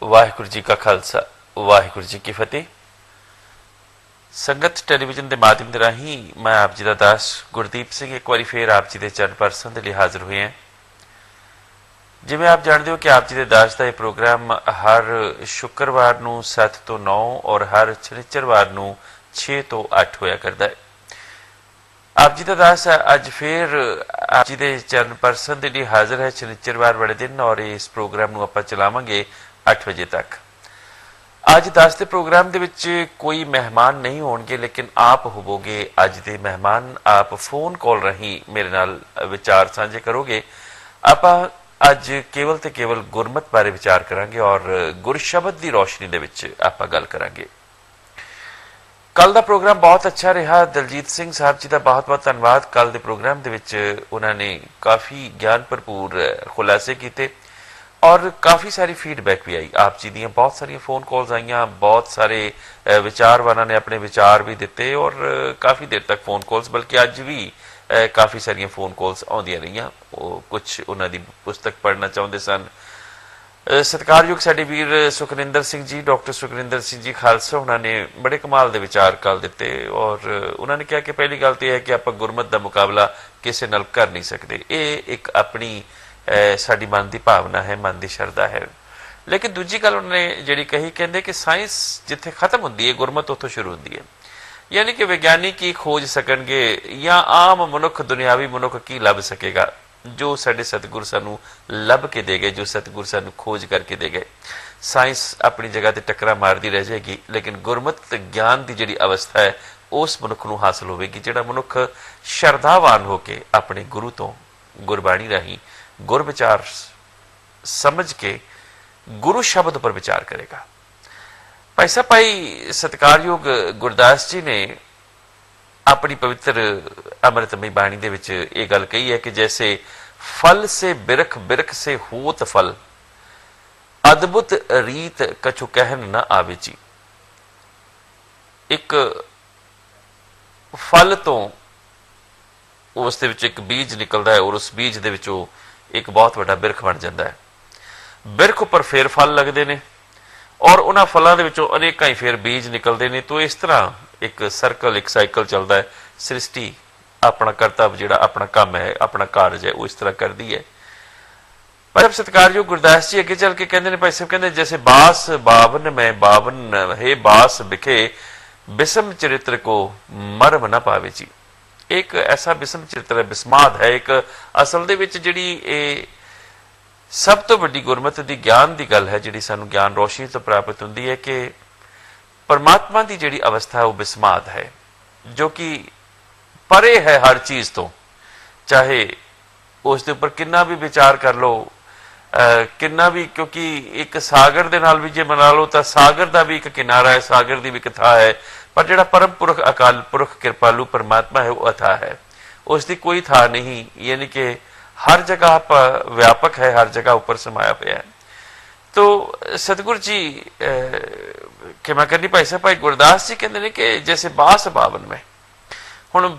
वाहिगुरू जी का खालसा वाहिगुरू जी की फतेह। संगत टेलीविजन के माध्यम के राही मैं आप जी का दास गुरदीप सिंह एक बार फिर आप जी के चरण परसन के लिए हाजिर हुए हैं। जिमें आप जानते हो कि आप जी के दास का यह प्रोग्राम हर शुक्रवार को 7 तो 9 और हर शनिचरवार को 6 तो 8 होया करता है। आप जी का दास अज फिर आप जी के चरण परसन के लिए हाजिर है शनिचरवार वाले दिन, और इस प्रोग्राम को आप चलावांगे 8 बजे तक। अज 10 के प्रोग्राम के विच कोई मेहमान नहीं होंगे, लेकिन आप होवोगे अज के मेहमान। आप फोन कॉल राही मेरे नाल विचार साझे करोगे। आप अज केवल तो केवल गुरमत बारे विचार करांगे और गुरशबद की रोशनी दे विच आप गल करांगे। कल का प्रोग्राम बहुत अच्छा रहा। दलजीत सिंह साहब जी का बहुत बहुत धन्यवाद। कल के प्रोग्राम के विच उन्होंने काफ़ी ज्ञान भरपूर खुलासे किए और काफ़ी सारी फीडबैक भी आई। आप जी दी बहुत सारी फोन कॉल्स आईयां, बहुत सारे विचारवाना ने अपने विचार भी दिते और काफ़ी देर तक फोन कॉल्स, बल्कि अज भी काफ़ी सारिया फोन कॉल्स आउंदियां रहियां। कुछ उन्होंने पुस्तक पढ़ना चाहते सन। सत्कारयोग साडे वीर सुखनिंदर सिंह जी, डॉक्टर सुखनिंदर सिंह जी खालसा, उन्होंने बड़े कमाल के विचार कल दिते और उन्होंने कहा कि पहली गल तो यह है कि आप गुरमत का मुकाबला किसी नाल कर नहीं सकते। ये एक अपनी साडी मन की भावना है, मन की शरधा है। लेकिन दूजी गल उन्होंने जी कही, कहते कि साइंस जिथे खत्म होती है गुरमत उतों शुरू होती है। यानी कि वैज्ञानिक ही खोज सकणगे या आम मनुख दुनियावी मनुख की लभ सकेगा जो साडे सतगुर सानू लभ के दे गए, जो सतगुर सानू खोज करके दे गए। साइंस अपनी जगह ते टकरा मारती रह जाएगी, लेकिन गुरमत ज्ञान की जिहड़ी अवस्था है उस मनुख नू हासिल होवेगी जिहड़ा मनुख शरधावान होके अपने गुरु तो गुरबाणी राही गुर विचार समझ के गुरु शब्द पर विचार करेगा। भाई साहब भाई सत्कारयोग गुरदास जी ने अपनी पवित्र अमृतमयी बाणी दे विच ये गल कही है कि जैसे फल से बिरख, बिरख से होत फल, अद्भुत रीत कछु कहन न आवे जी। एक फल तो उस दे विच एक बीज निकलता है और उस बीज दे विचों एक बहुत बड़ा बिरख बन जाता है। बिरख उपर फिर फल लगते हैं और उन्होंने फलों के विचों अनेकों ही फिर बीज निकलते हैं। तो इस तरह एक सर्कल, एक साइकिल चलता है। सृष्टि अपना करतब जिहड़ा अपना काम है, अपना कारज है, वो इस तरह करती है। पर सत्कारयोग गुरदास जी अगे चल के कहते हैं, भाई साहब कहते जैसे बास बावन में बावन है बास बिखे, बिसम चरित्र को मर्म न पावे जी। एक ऐसा बिसम चरित्र है, बिस्माद है। एक असल दे विच जिहड़ी सब तो वड्डी गुरमत की ज्ञान की गल है, जिहड़ी सानू ज्ञान रोशनी तो प्राप्त होती है कि परमात्मा की जिहड़ी अवस्था है वो बिस्माद है, जो कि परे है हर चीज तो। चाहे उसके उपर कितना भी विचार कर लो, कितना भी, क्योंकि एक सागर दे नाल भी जे मना लो तो सागर का भी एक किनारा है, सागर की भी कथा है। पर जिहड़ा परम पुरख अकाल पुरख कृपालु परमात्मा है वो अथा है, उसकी कोई था नहीं। यानी कि हर जगह व्यापक है, हर जगह ऊपर समाया हुआ है। तो सतगुरु जी क्षमा करनी भाई साहब भाई गुरदास जी कहते हैं कि जैसे बास बावन में, हुण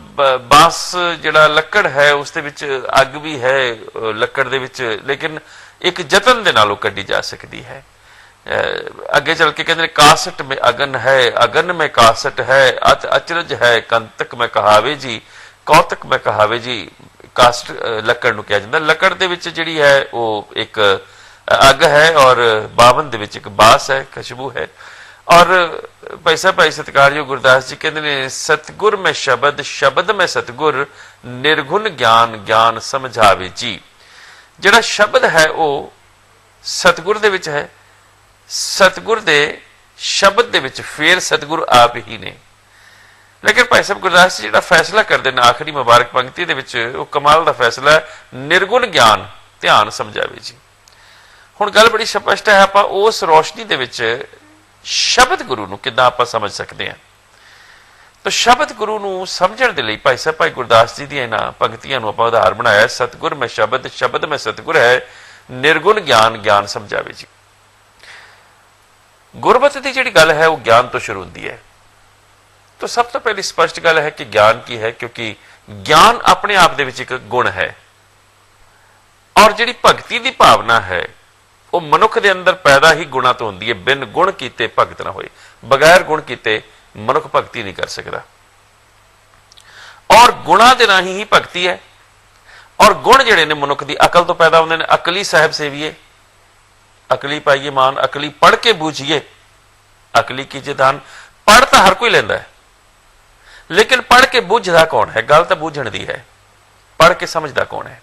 बांस जिहड़ा लकड़ है उसदे विच अग भी है लकड़ दे विच, लेकिन एक जतन दे नालों कड्डी जा सकती है। अगे चल के कहते कासट में अगन है, अगन में कासट है, अत अचरज है कंतक में कहावे जी, कौतक में कहावे जी। कासट लकड़ नूं कहा जाता। लकड़ दे विच जिहड़ी है वो एक अग है और बावन दे विच एक बास है, खुशबू है। और भाई साहब भाई सत्कारयोग गुरदास जी कहते हैं सतगुर में शब्द, शब्द में सतगुर, निर्गुण ज्ञान, ज्ञान समझावे जी। जिहड़ा शब्द है वो सतगुर दे विच है, सतगुर दे शब्द दे विच फिर सतगुर आप ही ने। लेकिन भाई साहब गुरदास जी जिहड़ा फैसला करते हैं आखिरी मुबारक पंक्ति दे विच, वो कमाल का फैसला है, निर्गुण ज्ञान ध्यान समझावे जी। हुण गल बड़ी स्पष्ट है, आप उस रोशनी दे विच शब्द गुरु नूं किद्दां आपां समझ सकते हैं। तो शब्द गुरु नूं समझण दे लई भाई साहब भाई गुरदास जी दी इन्हां पंक्तियां नूं आपां उदाहरण बनाया। सतगुर में शब्द, शब्द में सतगुर है, निर्गुण ज्ञान, ज्ञान समझावे जी। गुरमत की जिहड़ी गल है वो ज्ञान तो शुरू होती है। तो सब तो पहली स्पष्ट गल है कि ज्ञान की है, क्योंकि ज्ञान अपने आप दे विच एक गुण है और जिहड़ी भगती की भावना है ਉਹ ਮਨੁੱਖ ਦੇ ਅੰਦਰ ਪੈਦਾ ਹੀ ਗੁਣਾ ਤੋਂ ਹੁੰਦੀ ਹੈ। ਬਿਨ ਗੁਣ ਕੀਤੇ ਭਗਤ ਨਾ ਹੋਏ, ਬਗੈਰ ਗੁਣ ਕੀਤੇ ਮਨੁੱਖ ਭਗਤੀ ਨਹੀਂ ਕਰ ਸਕਦਾ। ਔਰ ਗੁਣਾ ਦੇ ਰਾਹੀਂ ਹੀ ਭਗਤੀ ਹੈ। ਔਰ ਗੁਣ ਜਿਹੜੇ ਨੇ ਮਨੁੱਖ ਦੀ ਅਕਲ ਤੋਂ ਪੈਦਾ ਹੁੰਦੇ ਨੇ। ਅਕਲੀ ਸਾਹਿਬ ਸੇਵੀਏ, ਅਕਲੀ ਪਾਈਏ ਮਾਨ, ਅਕਲੀ ਪੜ੍ਹ ਕੇ ਬੂਝੀਏ, ਅਕਲੀ ਕੀਜੇ ਦਾਨ। ਪੜ੍ਹ ਤਾਂ ਹਰ ਕੋਈ ਲੈਂਦਾ ਹੈ, ਲੇਕਿਨ ਪੜ੍ਹ ਕੇ ਬੂਝਦਾ ਕੌਣ ਹੈ? ਗੱਲ ਤਾਂ ਬੂਝਣ ਦੀ ਹੈ, ਪੜ੍ਹ ਕੇ ਸਮਝਦਾ ਕੌਣ ਹੈ?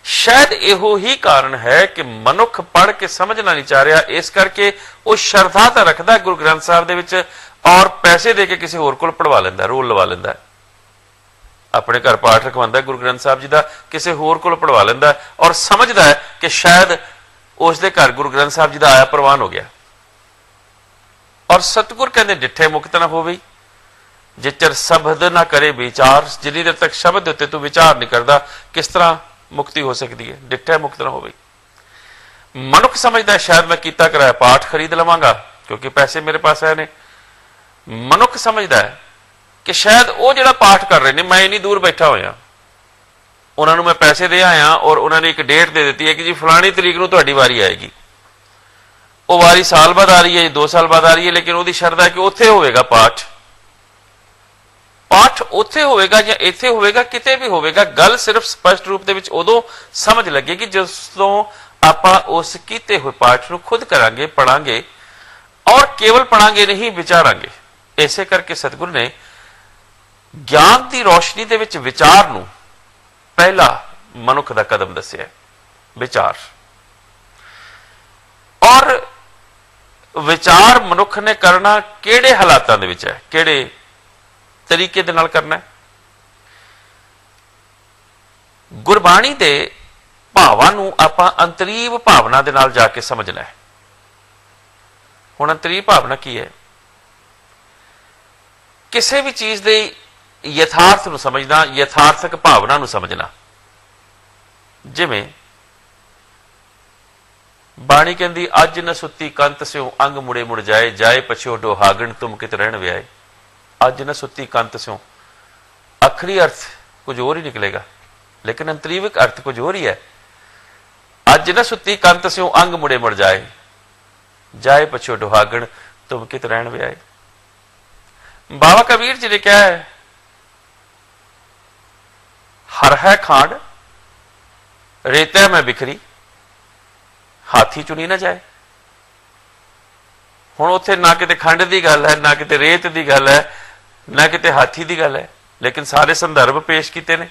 ਸ਼ਾਇਦ ਇਹੋ ਹੀ ਕਾਰਨ ਹੈ ਕਿ ਮਨੁੱਖ ਪੜ੍ਹ ਕੇ ਸਮਝਣਾ ਨਹੀਂ ਚਾਹ ਰਿਹਾ। ਇਸ ਕਰਕੇ ਉਹ ਸ਼ਰਧਾ ਤਾਂ ਰੱਖਦਾ ਗੁਰੂ ਗ੍ਰੰਥ ਸਾਹਿਬ ਦੇ ਵਿੱਚ, ਔਰ ਪੈਸੇ ਦੇ ਕੇ ਕਿਸੇ ਹੋਰ ਕੋਲ ਪੜਵਾ ਲੈਂਦਾ, ਰੋਲ ਲਵਾ ਲੈਂਦਾ, ਆਪਣੇ ਘਰ ਪਾਠ ਰਖਵਾਉਂਦਾ ਗੁਰੂ ਗ੍ਰੰਥ ਸਾਹਿਬ ਜੀ ਦਾ, ਕਿਸੇ ਹੋਰ ਕੋਲ ਪੜਵਾ ਲੈਂਦਾ, ਔਰ ਸਮਝਦਾ ਹੈ ਕਿ ਸ਼ਾਇਦ ਉਸ ਦੇ ਘਰ ਗੁਰੂ ਗ੍ਰੰਥ ਸਾਹਿਬ ਜੀ ਦਾ ਆਇਆ ਪ੍ਰਵਾਨ ਹੋ ਗਿਆ। ਔਰ ਸਤਿਗੁਰ ਕਹਿੰਦੇ ਡਿੱਠੇ ਮੁਕਤ ਨਾ ਹੋਵੇ, ਜਿਚਰ ਸ਼ਬਦ ਨਾ ਕਰੇ ਵਿਚਾਰ। ਜਿੰਨੀ ਦੇਰ ਤੱਕ ਸ਼ਬਦ ਦੇ ਉੱਤੇ ਤੂੰ ਵਿਚਾਰ ਨਹੀਂ ਕਰਦਾ, ਕਿਸ ਤਰ੍ਹਾਂ ਮੁਕਤੀ ਹੋ ਸਕਦੀ ਹੈ? ਡਿੱਠੇ ਮੁਕਤ ਨਾ ਹੋਵੇ। ਮਨੁੱਖ ਸਮਝਦਾ ਸ਼ਾਇਦ ਮੈਂ ਕੀਤਾ ਕਰਾਇਆ ਪਾਠ ਖਰੀਦ ਲਵਾਂਗਾ ਕਿਉਂਕਿ ਪੈਸੇ ਮੇਰੇ ਪਾਸ ਆਏ ਨੇ। ਮਨੁੱਖ ਸਮਝਦਾ ਹੈ ਕਿ ਸ਼ਾਇਦ ਉਹ ਜਿਹੜਾ ਪਾਠ ਕਰ ਰਹੇ ਨੇ, ਮੈਂ ਇੰਨੀ ਦੂਰ ਬੈਠਾ ਹੋਇਆ, ਉਹਨਾਂ ਨੂੰ ਮੈਂ ਪੈਸੇ ਦੇ ਆਇਆ, ਔਰ ਉਹਨਾਂ ਨੇ ਇੱਕ ਡੇਟ ਦੇ ਦਿੱਤੀ ਹੈ ਕਿ ਜੀ ਫਲਾਣੀ ਤਰੀਕ ਨੂੰ ਤੁਹਾਡੀ ਵਾਰੀ ਆਏਗੀ। ਉਹ ਵਾਰੀ ਸਾਲ ਬਾਅਦ ਆ ਰਹੀ ਹੈ, 2 ਸਾਲ ਬਾਅਦ ਆ ਰਹੀ ਹੈ, ਲੇਕਿਨ ਉਹਦੀ ਸ਼ਰਧਾ ਹੈ ਕਿ ਉੱਥੇ ਹੋਵੇਗਾ ਪਾਠ। ਪਾਠ ਉੱਥੇ ਹੋਵੇਗਾ ਜਾਂ ਇੱਥੇ ਹੋਵੇਗਾ, ਕਿਤੇ ਵੀ ਹੋਵੇਗਾ। ਗੱਲ ਸਿਰਫ ਸਪਸ਼ਟ ਰੂਪ ਦੇ ਵਿੱਚ ਉਦੋਂ ਸਮਝ ਲੱਗੇਗੀ ਜਿਸ ਤੋਂ ਆਪਾਂ ਉਸ ਕੀਤੇ ਹੋਏ ਪਾਠ ਨੂੰ ਖੁਦ ਕਰਾਂਗੇ, ਪੜਾਂਗੇ, ਔਰ ਕੇਵਲ ਪੜਾਂਗੇ ਨਹੀਂ, ਵਿਚਾਰਾਂਗੇ। ਇਸੇ ਕਰਕੇ ਸਤਿਗੁਰ ਨੇ ਗਿਆਨ ਦੀ ਰੋਸ਼ਨੀ ਦੇ ਵਿੱਚ ਵਿਚਾਰ ਨੂੰ ਪਹਿਲਾ ਮਨੁੱਖ ਦਾ ਕਦਮ ਦੱਸਿਆ, ਵਿਚਾਰ। ਔਰ ਵਿਚਾਰ ਮਨੁੱਖ ਨੇ ਕਰਨਾ ਕਿਹੜੇ ਹਾਲਾਤਾਂ ਦੇ ਵਿੱਚ ਹੈ, ਕਿਹੜੇ ਤਰੀਕੇ ਦੇ ਨਾਲ ਕਰਨਾ ਹੈ? ਗੁਰਬਾਣੀ ਦੇ ਭਾਵਾਂ ਨੂੰ ਆਪਾਂ ਅੰਤਰੀਵ ਭਾਵਨਾ ਦੇ ਨਾਲ ਜਾ ਕੇ ਸਮਝਣਾ ਹੈ। ਹੁਣ ਅੰਤਰੀਵ ਭਾਵਨਾ ਕੀ ਹੈ? ਕਿਸੇ ਵੀ ਚੀਜ਼ ਦੇ ਯਥਾਰਥ ਨੂੰ ਸਮਝਣਾ, ਯਥਾਰਥਕ ਭਾਵਨਾ ਨੂੰ ਸਮਝਣਾ। ਜਿਵੇਂ ਬਾਣੀ ਕਹਿੰਦੀ ਅੱਜ ਨ ਸੁੱਤੀ ਕੰਤ ਸਿਉ ਅੰਗ ਮੁੜੇ ਮੁੜ ਜਾਏ, ਜਾਏ ਪਛਿਓ ਡੋਹਾਗਣ ਤੁਮ ਕਿਤ ਰਹਿਣ ਵਿਆਏ। ਅੱਜ ਨ ਸੁੱਤੀ ਕੰਤ ਸਿਉ, ਆਖਰੀ ਅਰਥ ਕੁਝ ਹੋਰ ਹੀ ਨਿਕਲੇਗਾ, ਲੇਕਿਨ ਅੰਤਰੀਵਕ ਅਰਥ ਕੁਝ ਹੋਰ ਹੀ ਹੈ। ਅੱਜ ਨ ਸੁੱਤੀ ਕੰਤ ਸਿਉ ਅੰਗ ਮੁੜੇ ਮੁੜ ਜਾਏ, ਜਾਏ ਪਛਿਓ ਡੋਹਾਗਣ ਤੁਮ ਕਿਤ ਰਹਿਣ ਵਿਆਏ। ਬਾਬਾ ਕਬੀਰ ਜੀ ਨੇ ਕਿਹਾ ਹੈ, ਹਰ ਹੈ ਖਾਂਡ ਰੇਤੈ ਮੈਂ ਬਿਖਰੀ, ਹਾਥੀ ਚੁਣੀ ਨਾ ਜਾਏ। ਹੁਣ ਉੱਥੇ ਨਾ ਕਿਤੇ ਖੰਡ ਦੀ ਗੱਲ ਹੈ, ਨਾ ਕਿਤੇ ਰੇਤ ਦੀ ਗੱਲ ਹੈ, ਨਾ ਕਿਤੇ ਹਾਥੀ ਦੀ ਗੱਲ ਹੈ, ਲੇਕਿਨ ਸਾਰੇ ਸੰਦਰਭ ਪੇਸ਼ ਕੀਤੇ ਨੇ।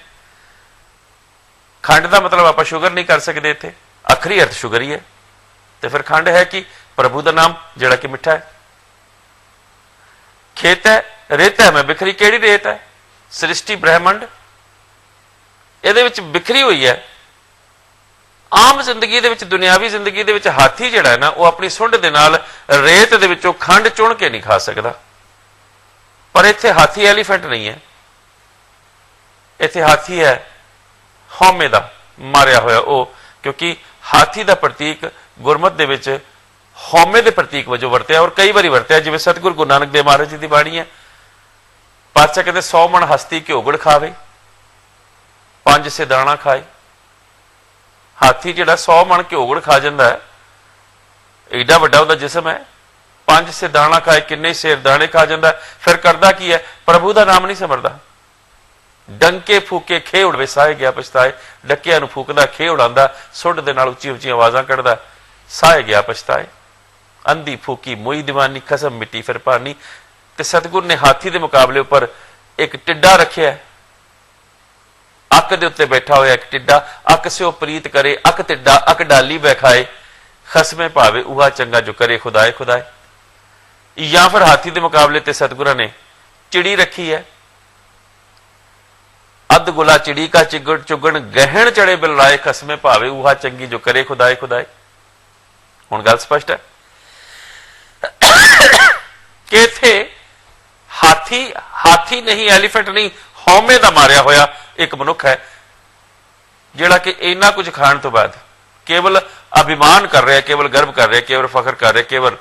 ਖੰਡ ਦਾ ਮਤਲਬ ਆਪਾਂ ਸ਼ੂਗਰ ਨਹੀਂ ਕਰ ਸਕਦੇ, ਇੱਥੇ ਆਖਰੀ ਅਰਥ ਸ਼ੂਗਰ ਹੀ ਹੈ, ਤੇ ਫਿਰ ਖੰਡ ਹੈ ਕਿ ਪ੍ਰਭੂ ਦਾ ਨਾਮ ਜਿਹੜਾ ਕਿ ਮਿੱਠਾ ਹੈ। ਖੇਤ ਹੈ, ਰੇਤ ਹੈ ਮੈਂ ਬਿਖਰੀ। ਕਿਹੜੀ ਰੇਤ ਹੈ? ਸ੍ਰਿਸ਼ਟੀ ਬ੍ਰਹਿਮੰਡ, ਇਹਦੇ ਵਿੱਚ ਬਿਖਰੀ ਹੋਈ ਹੈ। ਆਮ ਜ਼ਿੰਦਗੀ ਦੇ ਵਿੱਚ, ਦੁਨਿਆਵੀ ਜ਼ਿੰਦਗੀ ਦੇ ਵਿੱਚ ਹਾਥੀ ਜਿਹੜਾ ਹੈ ਨਾ, ਉਹ ਆਪਣੀ ਸੁੰਡ ਦੇ ਨਾਲ ਰੇਤ ਦੇ ਵਿੱਚੋਂ ਖੰਡ ਚੁਣ ਕੇ ਨਹੀਂ ਖਾ ਸਕਦਾ। ਪਰ ਇੱਥੇ ਹਾਥੀ ਐਲੀਫੈਂਟ ਨਹੀਂ ਹੈ, ਇੱਥੇ ਹਾਥੀ ਹੈ ਹਉਮੈ ਦਾ ਮਾਰਿਆ ਹੋਇਆ ਉਹ, ਕਿਉਂਕਿ ਹਾਥੀ ਦਾ ਪ੍ਰਤੀਕ ਗੁਰਮਤਿ ਦੇ ਵਿੱਚ ਹਉਮੈ ਦੇ ਪ੍ਰਤੀਕ ਵਜੋਂ ਵਰਤਿਆ, ਔਰ ਕਈ ਵਾਰੀ ਵਰਤਿਆ। ਜਿਵੇਂ ਸਤਿਗੁਰੂ ਗੁਰੂ ਨਾਨਕ ਦੇਵ ਮਹਾਰਾਜ ਜੀ ਦੀ ਬਾਣੀ ਹੈ, ਪਾਤਸ਼ਾਹ ਕਹਿੰਦੇ 100 ਮਣ ਹਸਤੀ ਘਿਓ ਗੁੜ ਖਾਵੇ, 5 ਸੇ ਦਾਣਾ ਖਾਏ। ਹਾਥੀ ਜਿਹੜਾ 100 ਮਣ ਘਿਓ ਗੁੜ ਖਾ ਜਾਂਦਾ ਹੈ, ਏਡਾ ਵੱਡਾ ਉਹਦਾ ਜਿਸਮ ਹੈ, 5 ਸੇ ਦਾਣਾ ਖਾਏ, ਕਿੰਨੇ ਸੇਰ ਦਾਣੇ ਖਾ ਜਾਂਦਾ। ਫਿਰ ਕਰਦਾ ਕੀ ਹੈ? ਪ੍ਰਭੂ ਦਾ ਨਾਮ ਨਹੀਂ ਸਿਮਰਦਾ। ਡੰਕੇ ਫੂਕੇ ਖੇ ਉੜਵੇ ਸਾਹੇ ਗਿਆ ਪਛਤਾਏ। ਡੱਕਿਆਂ ਨੂੰ ਫੂਕਦਾ, ਖੇ ਉਡਾਉਂਦਾ, ਸੁੱਡ ਦੇ ਨਾਲ ਉੱਚੀ ਉੱਚੀ ਆਵਾਜ਼ਾਂ ਕੱਢਦਾ, ਸਾਹੇ ਗਿਆ ਪਛਤਾਏ। ਅੰਧੀ ਫੂਕੀ ਮੋਈ ਦੀਵਾਨੀ, ਖਸਮ ਮਿੱਟੀ ਫਿਰ ਪਾਨੀ। ਤੇ ਸਤਿਗੁਰ ਨੇ ਹਾਥੀ ਦੇ ਮੁਕਾਬਲੇ ਉੱਪਰ ਇੱਕ ਟਿੱਡਾ ਰੱਖਿਆ, ਅੱਕ ਦੇ ਉੱਤੇ ਬੈਠਾ ਹੋਇਆ ਇੱਕ ਟਿੱਡਾ। ਅੱਕ ਸਿਓ ਪ੍ਰੀਤ ਕਰੇ ਅੱਕ ਟਿੱਡਾ, ਅੱਕ ਡਾਲੀ ਬੈਖਾਏ, ਖਸਮੇ ਭਾਵੇ ਉਹਾ ਚੰਗਾ ਜੋ ਕਰੇ ਖੁਦਾਏ ਖੁਦਾਏ। ਜਾਂ ਫਿਰ ਹਾਥੀ ਦੇ ਮੁਕਾਬਲੇ ਤੇ ਸਤਿਗੁਰਾਂ ਨੇ ਚਿੜੀ ਰੱਖੀ ਹੈ, ਅੱਧ ਗੁਲਾ ਚਿੜੀ ਕਾ ਚੁਗਣ ਗਹਿਣ ਚੜੇ ਬਿਲਰਾਏ, ਖਸਮੇ ਭਾਵੇ ਉਹਾ ਚੰਗੀ ਜੋ ਕਰੇ ਖੁਦਾਏ ਖੁਦਾਏ। ਹੁਣ ਗੱਲ ਸਪਸ਼ਟ ਹੈ ਕਿ ਇੱਥੇ ਹਾਥੀ ਨਹੀਂ, ਐਲੀਫੈਂਟ ਨਹੀਂ, ਹਉਮੈ ਦਾ ਮਾਰਿਆ ਹੋਇਆ ਇੱਕ ਮਨੁੱਖ ਹੈ, ਜਿਹੜਾ ਕਿ ਇੰਨਾ ਕੁਝ ਖਾਣ ਤੋਂ ਬਾਅਦ ਕੇਵਲ ਅਭਿਮਾਨ ਕਰ ਰਿਹਾ, ਕੇਵਲ ਗਰਵ ਕਰ ਰਿਹਾ, ਕੇਵਲ ਫਖਰ ਕਰ ਰਿਹਾ, ਕੇਵਲ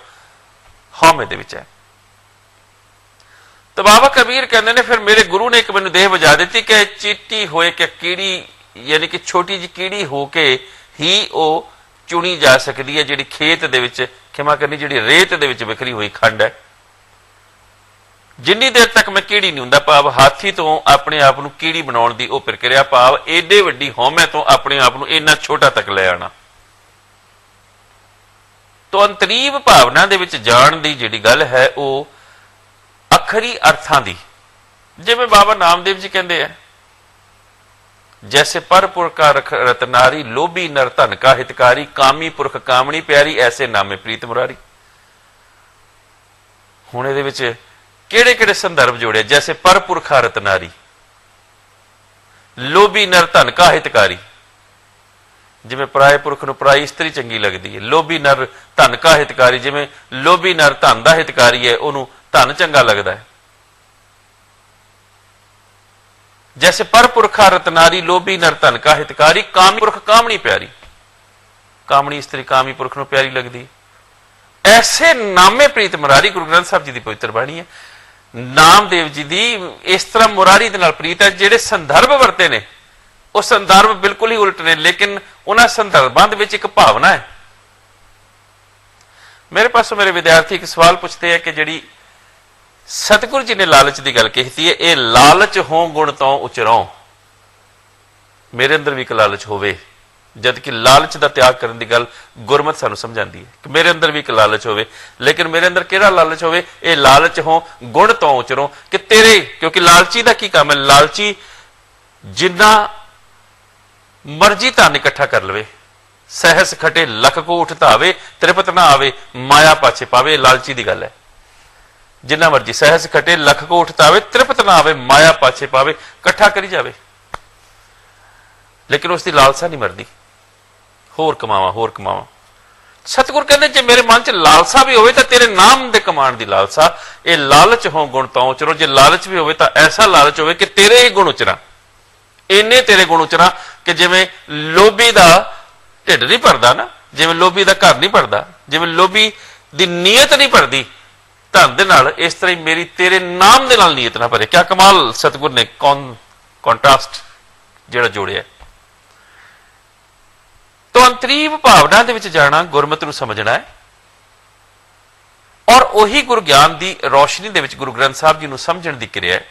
ਹਉਮੈ ਦੇ ਵਿੱਚ ਹੈ। ਤਾਂ ਬਾਬਾ ਕਬੀਰ ਕਹਿੰਦੇ ਨੇ, ਫਿਰ ਮੇਰੇ ਗੁਰੂ ਨੇ ਇੱਕ ਮੈਨੂੰ ਦੇਹ ਵਜਾ ਦਿੱਤੀ ਕਿ ਚੀਟੀ ਹੋਏ ਕਿ ਕੀੜੀ, ਯਾਨੀ ਕਿ ਛੋਟੀ ਜਿਹੀ ਕੀੜੀ ਹੋ ਕੇ ਹੀ ਉਹ ਚੁਣੀ ਜਾ ਸਕਦੀ ਹੈ, ਜਿਹੜੀ ਖੇਤ ਦੇ ਵਿੱਚ, ਖਿਮਾ ਕਰਨੀ, ਜਿਹੜੀ ਰੇਤ ਦੇ ਵਿੱਚ ਵਿਖਰੀ ਹੋਈ ਖੰਡ ਹੈ। ਜਿੰਨੀ ਦੇਰ ਤੱਕ ਮੈਂ ਕੀੜੀ ਨਹੀਂ ਹੁੰਦਾ, ਭਾਵ ਹਾਥੀ ਤੋਂ ਆਪਣੇ ਆਪ ਨੂੰ ਕੀੜੀ ਬਣਾਉਣ ਦੀ ਉਹ ਪ੍ਰਕਿਰਿਆ, ਭਾਵ ਏਡੇ ਵੱਡੀ ਹਉਮੈ ਤੋਂ ਆਪਣੇ ਆਪ ਨੂੰ ਇੰਨਾ ਛੋਟਾ ਤੱਕ ਲੈ ਆਉਣਾ। ਤੋ ਅੰਤਰੀਵ ਭਾਵਨਾ ਦੇ ਵਿੱਚ ਜਾਣ ਦੀ ਜਿਹੜੀ ਗੱਲ ਹੈ ਉਹ ਅਖਰੀ ਅਰਥਾਂ ਦੀ, ਜਿਵੇਂ ਬਾਬਾ ਨਾਮਦੇਵ ਜੀ ਕਹਿੰਦੇ ਆ, जैसे पर पुरख का रतनारी, लोभी नर धन का हितकारी, कामी पुरख कामनी प्यारी, ऐसे नामे प्रीत मुरारी। हुण इहदे विच किहड़े किहड़े संदर्भ जोड़े? जैसे पर पुरखा रतनारी, लोभी नर धन का हितकारी, जिवें पराए पुरख नूं पराई इस्त्री चंगी लगदी है। लोभी नर धन का हितकारी, जिवें लोभी नर धन दा हितकारी है, उहनूं धन चंगा लगदा है। जैसे पर पुरखा रतनारी, लोभी नर धन का हितकारी, कामी पुरख कामनी प्यारी, कामनी स्त्री कामी पुरख नूं प्यारी लगदी। ऐसे नामे प्रीत मुरारी, गुरु ग्रंथ साहब जी की पवित्र बाणी है। नामदेव जी की इस तरह मुरारी दे नाल प्रीत है। जिहड़े संदर्भ वरते ने वो संदर्भ बिल्कुल ही उलट ने, लेकिन उन्हां संदर्भां दे विच एक भावना है। मेरे पासों मेरे विद्यार्थी एक सवाल पूछते हैं कि जिहड़ी सतगुरु जी ने लालच की गल कही थी, ये लालच हो गुण तो उचरों, मेरे अंदर भी एक लालच होवे, जबकि लालच का त्याग करने की गल गुरमत सानू समझाती है कि मेरे अंदर भी एक लालच होवे। लेकिन मेरे अंदर किहड़ा लालच होवे? ये लालच हो गुण तो उचरों, कि तेरे, क्योंकि लालची का की काम है, लालची जिन्ना मर्जी धन इकट्ठा कर लवे, सहस खटे लख को उठतावे, त्रिपत ना आवे, माया पाछे पावे, लालची की गल है। जिन्ना मर्जी सहस खटे लख को उठतावे, त्रिपत ना आवे, माया पाछे पावे, कट्ठा करी जावे, लेकिन उसकी लालसा नहीं मरदी, होर कमावा होर कमावा। सतगुर कहते जे मेरे मन च लालसा भी होवे तो तेरे नाम दे कमाण दी लालसा, ये लालच हो गुण तो उचरो। जे लालच भी होवे तो ऐसा लालच होवे कि तेरे ही गुण उचरा, इन्ने तेरे गुण उचरा कि जिवें लोभी दा ढिड नहीं भरदा ना, जिवें लोभी दा घर नहीं भरदा, जिवें लोभी दी नीयत नहीं भरदी धन दे नाल, इस तरह ही मेरी तेरे नाम दे नाल नीयत ना भरे। क्या कमाल सतगुर ने कॉन्ट्रास्ट जिहड़ा जोड़िया। तो अंतरीव भावना दे विच जाना, गुरमत नूं समझना है, और उही गुरु ज्ञान की रोशनी दे विच गुरु ग्रंथ साहब जी नूं समझण दी क्रिया है।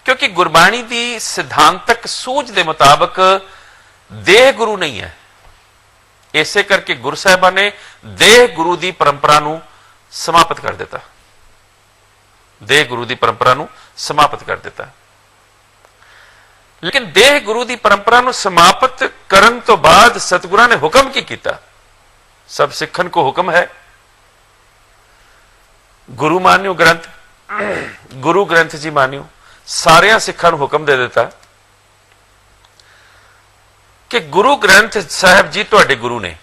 क्योंकि गुरबाणी की सिद्धांतक सूझ के मुताबिक देह गुरु नहीं है। इसे करके गुरु साहिबां ने देह गुरु की परंपरा नूं समाप्त कर दिता, देह गुरु की परंपरा नूं समाप्त कर दिता। लेकिन देह गुरु की परंपरा नूं समाप्त करन तो बाद सतगुरां ने हुक्म की कीता? सब सिखन को हुक्म है, गुरु मान्यो ग्रंथ, गुरु ग्रंथ जी मान्यो, सारिया सिखां नूं हुक्म दे दिता कि गुरु ग्रंथ साहब जी तुहाडे गुरु ने।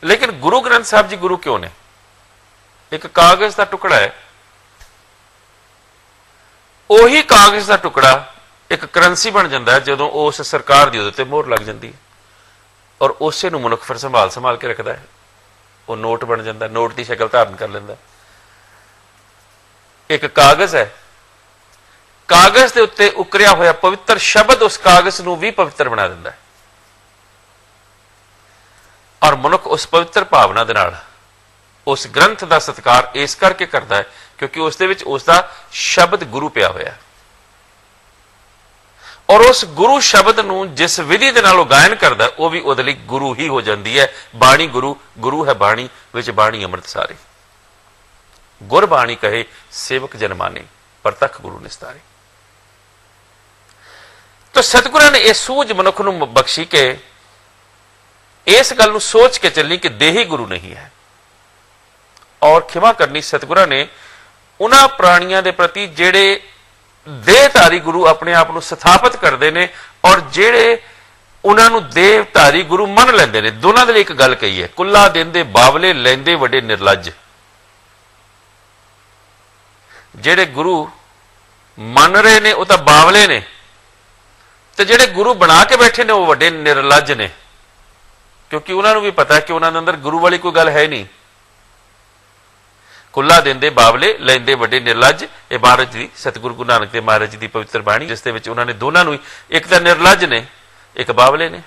लेकिन गुरु ग्रंथ साहब जी गुरु क्यों ने? एक कागज का टुकड़ा है, उही कागज का टुकड़ा एक करंसी बन जाता है जदों उस सरकार की उहदे मोहर लग जाती है, और उसे नूं मनुख फिर संभाल के रखता है, वो नोट बन जाता है, नोट की शक्ल धारण कर लेंदा। एक कागज है, कागज के उत्ते उकरिया होया पवित्र शब्द उस कागज नूं भी पवित्र बना दिंदा है, और मनुख उस पवित्र भावना दे नाल उस ग्रंथ का सत्कार इस करके करता है क्योंकि उस दे विच उसका शब्द गुरु पिया होया, और उस गुरु शब्द नूं जिस विधि दे नाल गायन करता है वह भी उहदे लई गुरु ही हो जाती है। बाणी गुरु, गुरु है बाणी, विच बाणी अमृत सारे, गुरबाणी कहे सेवक जन माने, परतख गुरु निस्तारे। तो सतगुरां ने यह सूझ मनुख नूं बख्शी के इस गल नूं सोच के चलनी कि देही गुरु नहीं है, और खिमा करनी सतगुरां ने उन्हां प्राणियां दे प्रति जिहड़े देहधारी गुरु अपने आप को स्थापित करते हैं और जेड़े उन्होंने देहधारी गुरु मन लेंदे ने, दोनों के लिए एक गल कही है, कुल्ला देंदे बावले लेंदे वड्डे निर्लज। जेड़े गुरु मन रहे ने वो तो बावले ने, तो जेड़े गुरु बना के बैठे ने वो वड्डे निर्लज ने, क्योंकि उन्होंने भी पता है कि उन्होंने अंदर गुरु वाली कोई गल है नहीं। कुल्ला देंदे बावले लेंदे वड्डे निर्लज, ये महाराज जी सतगुरु गुरु नानक देव महाराज जी की पवित्र बाणी, जिस दे विच उन्होंने दोनों, एक तो निर्लज ने एक बावले ने।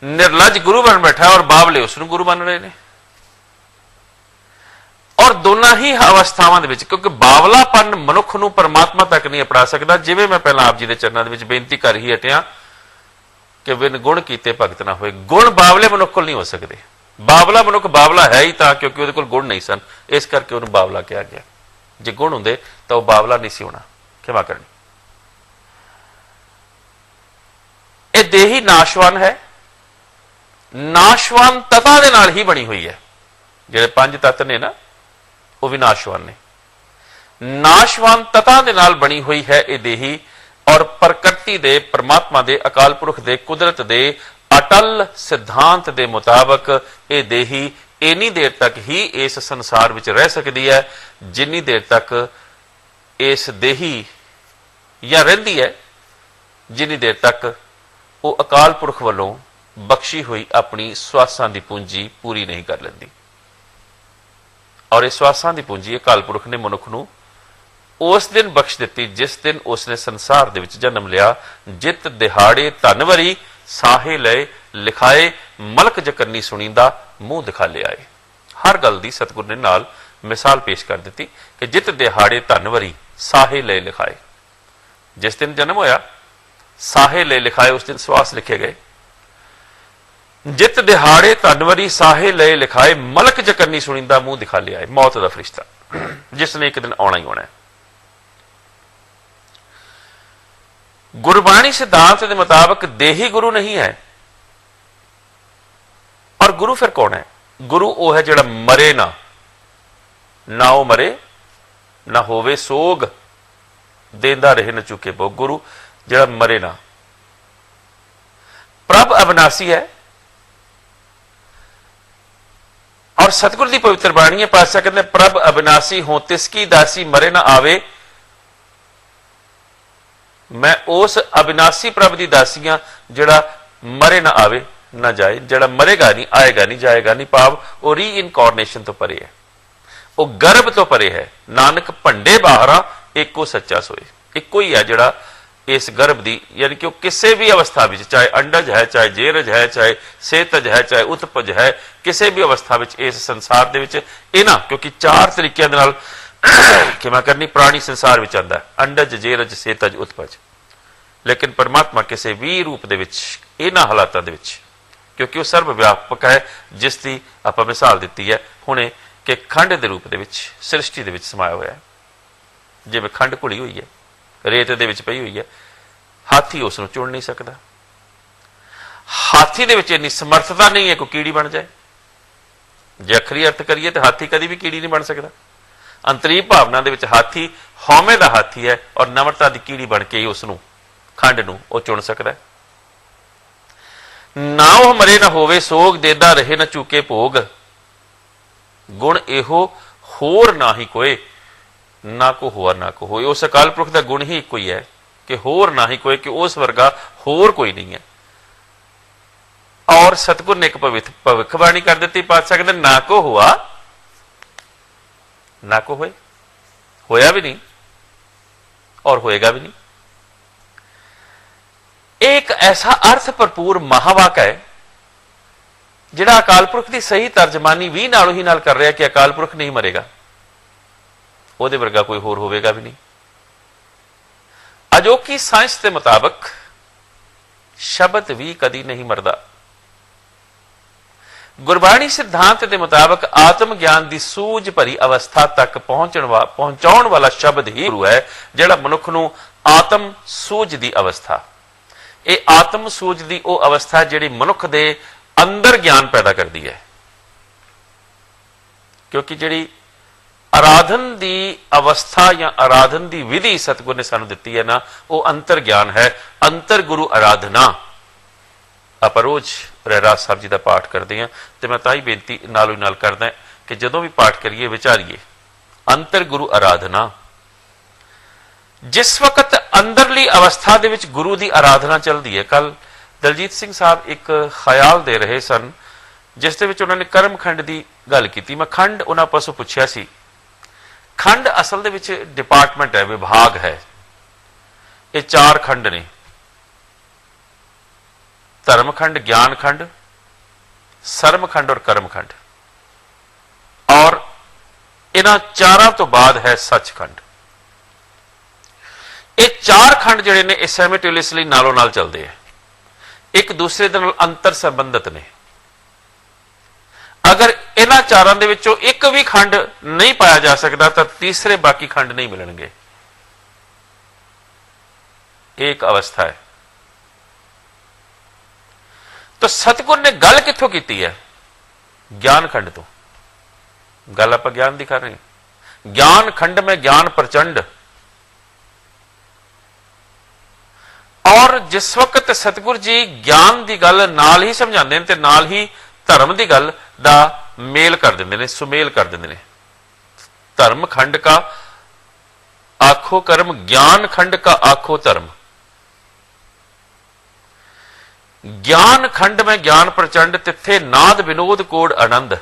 निर्लज गुरु बन बैठा और बावले उसनूं गुरु बन रहे हैं। और दोनों ही अवस्थावां दे विच, क्योंकि बावलापन मनुख नूं परमात्मा तक नहीं अपना सकता। जिवें मैं पहला आप जी के चरणों के बेनती कर ही हटिया कि बिन गुण कीते भगत ना होए। गुण बावले मनुख कोल नहीं हो सकते। बावला मनुख बावला है ही तां क्योंकि उहदे कोल गुण नहीं सन, इस करके उहनूं बावला कहा गया। जे गुण हुंदे तां वह बावला नहीं सी होना। क्षमा करनी। यह देही नाशवान है, नाशवान तत्तां दे नाल ही बनी हुई है। जिहड़े पंज तत्त ने ना वह भी नाशवान ने। नाशवान तत्तां दे नाल बनी हुई है यह देही, और प्रकृति दे, परमात्मा दे, अकाल पुरख दे, कुदरत दे अटल सिद्धांत दे मुताबक यह देही इन्नी देर तक ही इस संसार विच रह सकती है जिन्नी देर तक इस देही या रहिंदी है, जिन्नी देर तक वो अकाल पुरख वालों बख्शी हुई अपनी स्वासां दी पूंजी पूरी नहीं कर लेंदी। और इस स्वासां दी पूंजी अकाल पुरख ने मनुख नूं उस दिन बख्श दी जिस दिन उसने संसार दे विच जन्म लिया। जित दिहाड़े धनवरी साहे लए लिखाए, मलक जकरनी सुनींदा मुंह दिखा ले आए। हर गल दी सतगुर ने नाल मिसाल पेश कर दी कि जित दिहाड़े धनवरी साहे लए लिखाए। जिस दिन जन्म होया साहे लए लिखाए, उस दिन स्वास लिखे गए। जित दिहाड़े धनवरी साहे लए लिखाए, मलक जकरनी सुनींदा मुंह दिखा ले आए। मौत का फरिश्ता जिसने एक दिन आना ही होना है। गुरबाणी सिद्धांत के मुताबिक देही गुरु नहीं है। और गुरु फिर कौन है? गुरु वो है जिहड़ा मरे ना, ना वो मरे ना होवे सोग, देंदा रहे न चुके भोग। गुरु जिहड़ा मरे ना। प्रभ अविनाशी है। और सतगुर की पवित्र बाणी है, पातशाह कहते प्रभ अविनाशी हो तिसकी दासी मरे ना आवे। मैं उस अविनाशी प्रभ की दासी हां जिहड़ा मरे ना आवे ना जाए, जिहड़ा मरेगा नहीं, आएगा नहीं, जाएगा नहीं। भाव वो री इनकॉर्नेशन तो परे है, वो गर्भ तो परे है। नानक भंडे बाहरा एको सच्चा सोए। इको ही है जिहड़ा इस गर्भ की, यानी कि किसी भी अवस्था में, चाहे अंडज है, चाहे जेरज है, चाहे सेतज है, चाहे उत्पज है, किसी भी अवस्था में इस संसार दे विच इन्हां, क्योंकि चार तरीकों के नाल क्षमा करनी प्राणी संसार में आता है, अंडज जेरज सेतज उत्पज। लेकिन परमात्मा किसी भी रूप दे विच इन्हां हालातां दे विच, क्योंकि वह सर्व व्यापक है, जिसकी आपां मिसाल दी है हुणे कि खंड के रूप दे विच सृष्टि दे विच समाया होया है। जिवें खंड घुली हुई है, रेत दे विच पई हुई है, हाथी उसनूं चुन नहीं सकता। हाथी दे विच इन्नी समर्थता नहीं है कोई कीड़ी बन जाए। जे अखरी अर्थ करिए तो हाथी कभी भी कीड़ी नहीं बन सकता। अंतरीव भावना दे विच हाथी हौमे दा हाथी है और नम्रता की कीड़ी बन के ही उसनूं खंड नूं वो चुन सकता है। ना वह मरे ना होवे सोग, देदा रहे न चूके भोग। गुण एहो होर ना ही कोई, ना को हुआ ना को होए। उस अकाल पुरख का गुण ही एक ही है कि होर ना ही कोई, कि उस वर्गा होर कोई नहीं है। और सतगुर ने एक भविष्यवाणी कर दी, पातशाह कहते ना को हुआ ना को होए, होया भी नहीं और होएगा भी नहीं। एक ऐसा अर्थ भरपूर महावाक्य है जिहड़ा अकाल पुरख की सही तर्जमानी भी नालों ही नाल कर रहा है कि अकाल पुरख नहीं मरेगा, ਉਹਦੇ वर्गा कोई होर होवेगा भी नहीं। अजोकी साइंस के मुताबिक शब्द भी कदी नहीं मरदा। गुरबाणी सिद्धांत के मुताबिक आत्म ज्ञान की सूझ भरी अवस्था तक पहुंचाउण वाला शब्द ही गुरु है, जिहड़ा मनुख नूं आत्म सूझ की अवस्था, ये आत्म सूझ की वह अवस्था जिहड़ी मनुख दे अंदर ज्ञान पैदा करती है। क्योंकि जिहड़ी आराधन की अवस्था या आराधन की विधि सतगुर ने सानू दिती है ना, वो अंतर ज्ञान है, अंतर गुरु आराधना। आप रोज रहरास साहब जी का पाठ करते हैं तो मैं ताई बेनती नालों नाल करदा कि जदों भी पाठ करिए विचारिए अंतर गुरु आराधना। जिस वक्त अंदरली अवस्था दे विच गुरु की आराधना चलती है। कल दलजीत सिंह साहब एक ख्याल दे रहे सन जिस दे विच उन्होंने कर्म खंड की गल की। मैं खंड उन्होंने पासों पुछया सी, खंड असल दे विच डिपार्टमेंट है, विभाग है। ये चार खंड ने, धर्मखंड, ज्ञानखंड, सरमखंड और कर्मखंड। और इन्हां चारां तो बाद है सचखंड। ये चार खंड जिहड़े ने साइमल्टेनियसली नालों नाल चलते हैं, एक दूसरे दे नाल अंतर संबंधित ने। अगर इन्हां चारां दे विचों एक भी खंड नहीं पाया जा सकता तो तीसरे बाकी खंड नहीं मिलणगे। एक अवस्था है। तो सतगुर ने गल कित्थों कीती है? ज्ञान खंड तो। गल आप ज्ञान की कर रहे हैं। ज्ञान खंड में ज्ञान प्रचंड। और जिस वक्त सतगुर जी ज्ञान की गल नाल ही समझाते हैं, नाल ही धर्म की गल दा मेल कर देंगे ने, सुमेल कर देंगे ने। धर्म खंड का आखो कर्म, ज्ञान खंड का आखो धर्म। ज्ञान खंड में ज्ञान प्रचंड, तिथे नाद विनोद कोड आनंद।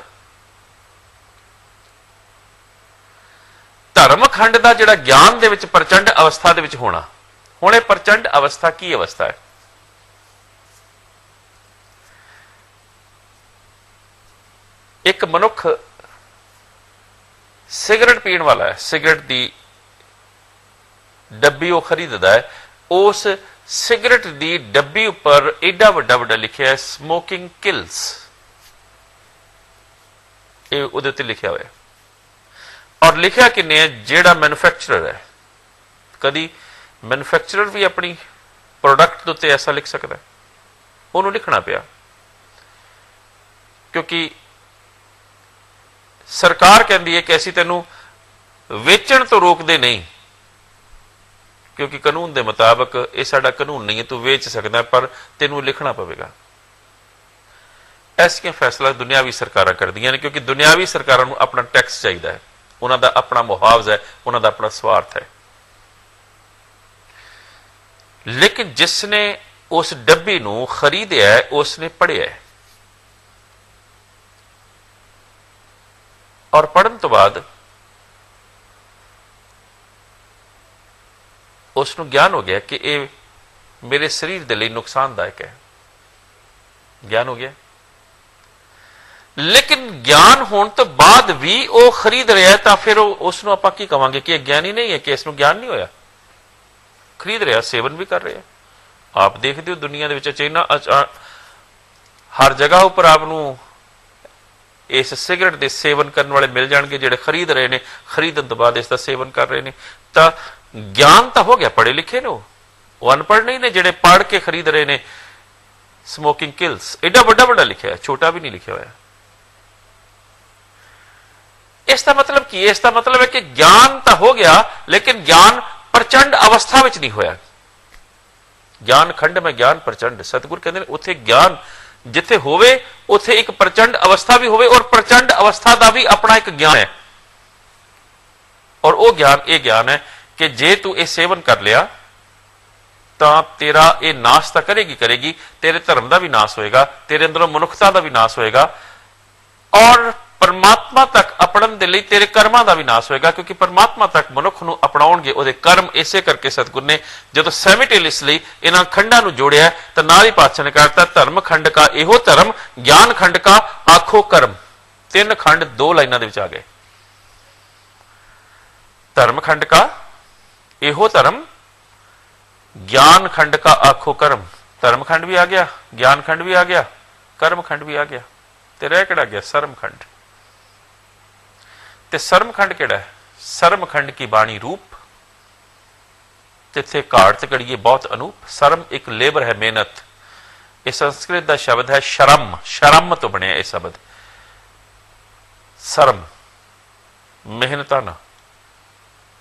धर्म खंड का जिहड़ा ज्ञान दे विच प्रचंड अवस्था दे विच होना। हुण इह प्रचंड अवस्था की अवस्था है? एक मनुख सिगरेट पीण वाला है, सिगरेट की डब्बी वो खरीददा है, उस सिगरेट की डब्बी उपर एडा वड्डा वड्डा लिखिया है स्मोकिंग किल्स। ये उहदे उत्ते लिखिया हुआ है। और लिखिया किन्ने है? जिहड़ा मैन्युफैक्चरर है। कदी मैन्युफैक्चरर भी अपनी प्रोडक्ट के उत्ते ऐसा लिख सकता है? उन्होंने लिखना पिया, क्योंकि सरकार कहती है कि असीं तैनूं वेचण तो रोकते नहीं, क्योंकि कानून के मुताबिक यह साडा कानून नहीं है, तू वेच सकदा पर तेनू लिखना पवेगा। ऐसियां फैसला दुनियावी सरकारां करदियां ने, क्योंकि दुनियावी सरकारां नूं अपना टैक्स चाहिए है, उन्हां दा अपना मुआवजा है, उन्हां दा अपना स्वार्थ है। लेकिन जिसने उस डब्बी नूं खरीदिया है उसने पढ़िया है, और पढ़न तो बाद उसनूं ज्ञान हो गया कि यह मेरे शरीर के लिए नुकसानदायक है। ज्ञान हो गया। लेकिन ज्ञान होने तो बाद भी वह खरीद रहा है, तो फिर उसनूं आपां की कहांगे कि ज्ञान ही नहीं है, कि इसनूं ज्ञान नहीं होया। खरीद रहा, सेवन भी कर रहे हैं। आप देखते हो दुनिया के विच चाइना हर जगह उपर आपनूं इस सिगरेट के सेवन करने वाले मिल जाएंगे, जिहड़े खरीद रहे हैं, खरीदन तो बाद इसका सेवन कर रहे हैं। तो ज्ञान तो हो गया, पढ़े लिखे ने, वो अनपढ़ नहीं ने जिहड़े पढ़ के खरीद रहे हैं। स्मोकिंग किल्स एडा बड़ा बड़ा लिखा है, छोटा भी नहीं लिखा हुआ। इसका मतलब की? इसका मतलब है कि ज्ञान तो हो गया, लेकिन ज्ञान प्रचंड अवस्था में नहीं होया। ज्ञान खंड में ज्ञान प्रचंड। सतगुर कहते हैं उत्थे ज्ञान जिथे होवे उथे एक प्रचंड अवस्था भी होवे, और प्रचंड अवस्था का भी अपना एक ज्ञान है। और वह ज्ञान ये ज्ञान है कि जे तू ये सेवन कर लिया तो तेरा ये नाश तो करेगी करेगी, तेरे धर्म का भी नाश होएगा, तेरे अंदरों मनुखता का भी नाश होएगा, और परमात्मा तक अपनाने के लिए तेरे कर्मां का भी नाश होएगा। क्योंकि परमात्मा तक मनुख नूं अपनाउणगे उहदे कर्म। इसे करके सतगुर ने जो साइमल्टेनियसली इन्हां खंडां नूं जोड़िया तो नाल ही पातशाह ने कहता धर्म खंड का इहो धर्म, ज्ञान खंड का आखो कर्म। तीन खंड दो लाइनां दे विच आ गए। धर्म खंड का इहो धर्म, ज्ञान खंड का आखो कर्म। धर्म खंड भी आ गया, ज्ञान खंड भी आ गया, कर्म खंड भी आ गया, ते रह किहड़ा गया? सरम खंड। ते सरम खंड किहड़ा है? सरम खंड की बाणी रूप, तिथे घाट कड़िए बहुत अनूप। सरम एक लेबर है, मेहनत। यह संस्कृत का शब्द है शरम, शरम तो बनया यह शब्द। सरम मेहनता ना।